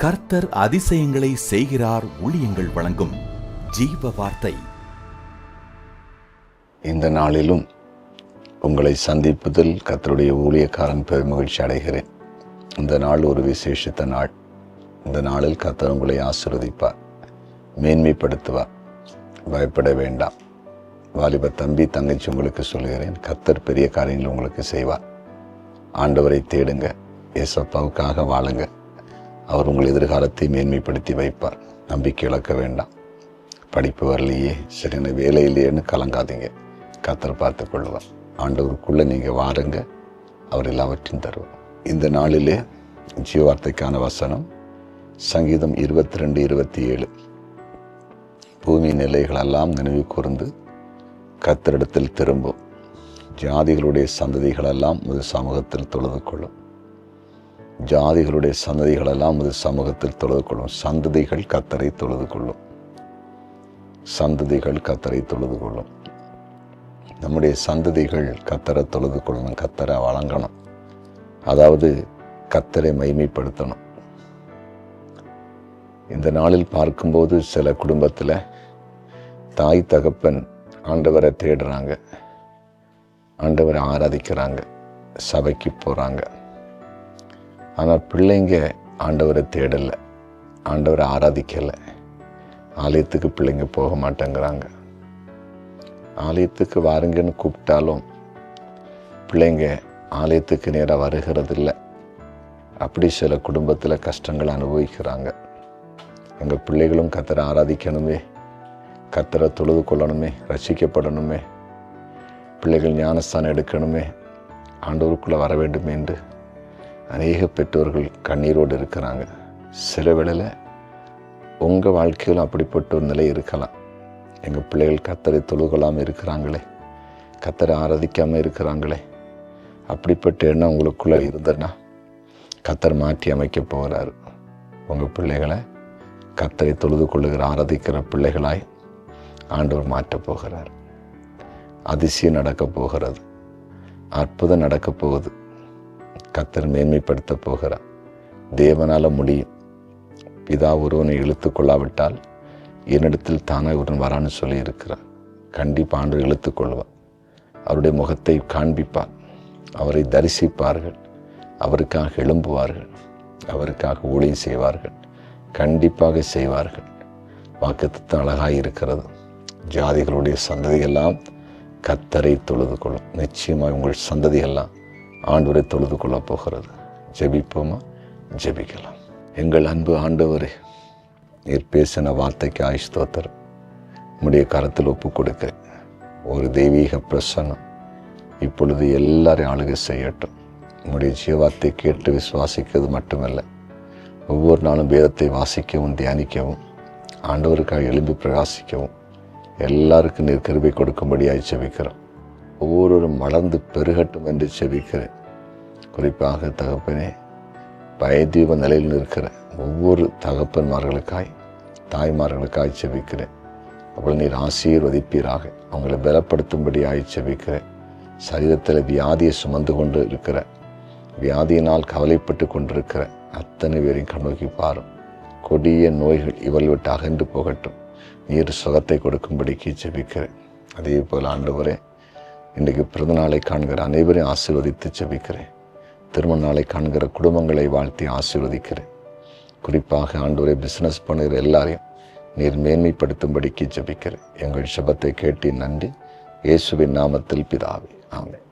கர்த்தர் அதிசயங்களை செய்கிறார். ஊழியங்கள் வழங்கும் ஜீவ வார்த்தை. இந்த நாளிலும் உங்களை சந்திப்பதில் கர்த்தருடைய ஊழியக்காரன் பெருமகிழ்ச்சி அடைகிறேன். இந்த நாள் ஒரு விசேஷித்த நாள். இந்த நாளில் கர்த்தர் உங்களை ஆசீர்வதிப்பார், மேன்மைப்படுத்துவார். பயப்பட வேண்டாம். வாலிப தம்பி தங்கச்சி உங்களுக்கு சொல்கிறேன், கர்த்தர் பெரிய காரியங்கள் உங்களுக்கு செய்வார். ஆண்டவரை தேடுங்க, ஏசப்பாவுக்காக வாழுங்க. அவர் உங்கள் எதிர்காலத்தை மேன்மைப்படுத்தி வைப்பார். நம்பிக்கை இழக்க வேண்டாம். படிப்பு வரலையே, சரியான வேலை இல்லையேன்னு கலங்காதீங்க. கர்த்தர் பார்த்து கொள்வார். ஆண்டவருக்குள்ளே நீங்கள் வாருங்க, அவர் எல்லாவற்றையும் தருவார். இந்த நாளிலே ஜீவார்த்தைக்கான வசனம் சங்கீதம் 22:27. பூமியின் நிலைகளெல்லாம் நினைவு கூர்ந்து கர்த்தரிடத்தில் திரும்பும். ஜாதிகளுடைய சந்ததிகளெல்லாம் முது சமூகத்தில் தொழுது கொள்ளும். ஜாதிகளுடைய சந்ததிகளெல்லாம் முது சமூகத்தில் தொழுது கொள்ளும். சந்ததிகள் கர்த்தரை தொழுது கொள்ளும். சந்ததிகள் கர்த்தரை தொழுது கொள்ளும். நம்முடைய சந்ததிகள் கர்த்தரை தொழுது கொள்ளணும், கர்த்தரை வழங்கணும். அதாவது கர்த்தரை மகிமைப்படுத்தணும். இந்த நாளில் பார்க்கும்போது சில குடும்பத்தில் தாய் தகப்பன் ஆண்டவரை தேடுறாங்க, ஆண்டவரை ஆராதிக்கிறாங்க, சபைக்கு போகிறாங்க. ஆனால் பிள்ளைங்க ஆண்டவரை தேடலை, ஆண்டவரை ஆராதிக்கலை. ஆலயத்துக்கு பிள்ளைங்க போக மாட்டேங்கிறாங்க. ஆலயத்துக்கு வாருங்கன்னு கூப்பிட்டாலும் பிள்ளைங்க ஆலயத்துக்கு நேராக வருகிறது இல்லை. அப்படி சில குடும்பத்தில் கஷ்டங்களை அனுபவிக்கிறாங்க. எங்கள் பிள்ளைகளும் கர்த்தரை ஆராதிக்கணுமே, கர்த்தரை தொழுது கொள்ளணுமே, ரட்சிக்கப்படணுமே, பிள்ளைகள் ஞானஸ்தானம் எடுக்கணுமே, ஆண்டவருக்குள்ளே வர வேண்டும் என்று அநேக பெற்றோர்கள் கண்ணீரோடு இருக்கிறாங்க. சில வேளையில் உங்கள் வாழ்க்கையிலும் அப்படிப்பட்ட ஒரு நிலை இருக்கலாம். எங்கள் பிள்ளைகள் கர்த்தரை தொழுகொள்ளாமல் இருக்கிறாங்களே, கர்த்தரை ஆராதிக்காமல் இருக்கிறாங்களே, அப்படிப்பட்ட எண்ணம் உங்களுக்குள்ளே இருந்ததுன்னா கர்த்தர் மாற்றி அமைக்க போகிறார். உங்கள் பிள்ளைகளை கர்த்தரை தொழுது கொள்ளுகிற ஆராதிக்கிற பிள்ளைகளாய் ஆண்டவர் மாற்றப் போகிறார். அதிசயம் நடக்கப் போகிறது. அற்புதம் நடக்கப் போகுது. கர்த்தர் மேன்மைப்படுத்த போகிறார். தேவனால முடியும். பிதா ஒருவனை இழுத்து கொள்ளாவிட்டால் என்னிடத்தில் தானே ஒருவன் வரான்னு சொல்லி இருக்கிறார். கண்டிப்பாக ஆண்டவர் இழுத்து கொள்வார். அவருடைய முகத்தை காண்பிப்பார். அவரை தரிசிப்பார்கள். அவருக்காக எழும்புவார்கள். அவருக்காக ஊழியம் செய்வார்கள். கண்டிப்பாக செய்வார்கள். வாக்குத்தத்தம் அழகாய் இருக்கிறது. ஜாதிகளுடைய சந்ததியெல்லாம் கர்த்தரை தொழுது கொள்ளும். நிச்சயமாக உங்கள் சந்ததியெல்லாம் ஆண்டவரை தொழுது கொள்ளப் போகிறது. ஜெபிப்போமா? ஜெபிக்கலாம். எங்கள் அன்பு ஆண்டவரே, நீர் பேசின வார்த்தைக்கு ஸ்தோத்திரம். உம்முடைய கரத்தில் ஒப்பு கொடுக்க ஒரு தெய்வீக பிரசன்னம் இப்பொழுது எல்லாரையும் ஆளுகை செய்யட்டும். உம்முடைய ஜீவார்த்தை கேட்டு விசுவாசிக்கிறது மட்டுமல்ல, ஒவ்வொரு நாளும் வேதத்தை வாசிக்கவும் தியானிக்கவும் ஆண்டவருக்காக எழும்பி பிரகாசிக்கவும் எல்லாருக்கும் நீர் கிருபை கொடுக்கும்படியாய் செபிக்கிறோம். ஒவ்வொருவரும் வளர்ந்து பெருகட்டும் என்று செபிக்கிறேன். குறிப்பாக தகப்பனே, பயதீப நிலையில் இருக்கிற ஒவ்வொரு தகப்பன்மார்களுக்காய் தாய்மார்களுக்காய் செபிக்கிறேன். அவள் நீர் ஆசீர்வதிப்பீராக. அவங்களை பலப்படுத்தும்படியாய் செபிக்கிறேன். சரீரத்தில் வியாதியை சுமந்து கொண்டு இருக்கிற, வியாதியினால் கவலைப்பட்டு கொண்டிருக்கிற அத்தனை பேரையும் கண்ணோக்கி பாரும். கொடிய நோய்கள் இவள் விட்டு அகன்று போகட்டும். நீர் சுகத்தை கொடுக்கும்படிக்கு ஜெபிக்கிறேன். அதே போல் ஆண்டவரே, இன்றைக்கு பிறந்த நாளை காண்கிற அனைவரையும் ஆசீர்வதித்து ஜெபிக்கிறேன். திருமண நாளை காண்கிற குடும்பங்களை வாழ்த்தி ஆசீர்வதிக்கிறேன். குறிப்பாக ஆண்டவரை பிஸ்னஸ் பண்ணுகிற எல்லாரையும் நீர் மேன்மைப்படுத்தும்படிக்கு ஜெபிக்கிறேன். எங்கள் ஜெபத்தை கேட்டு நன்றி. இயேசுவின் நாமத்தில் பிதாவே, ஆமென்.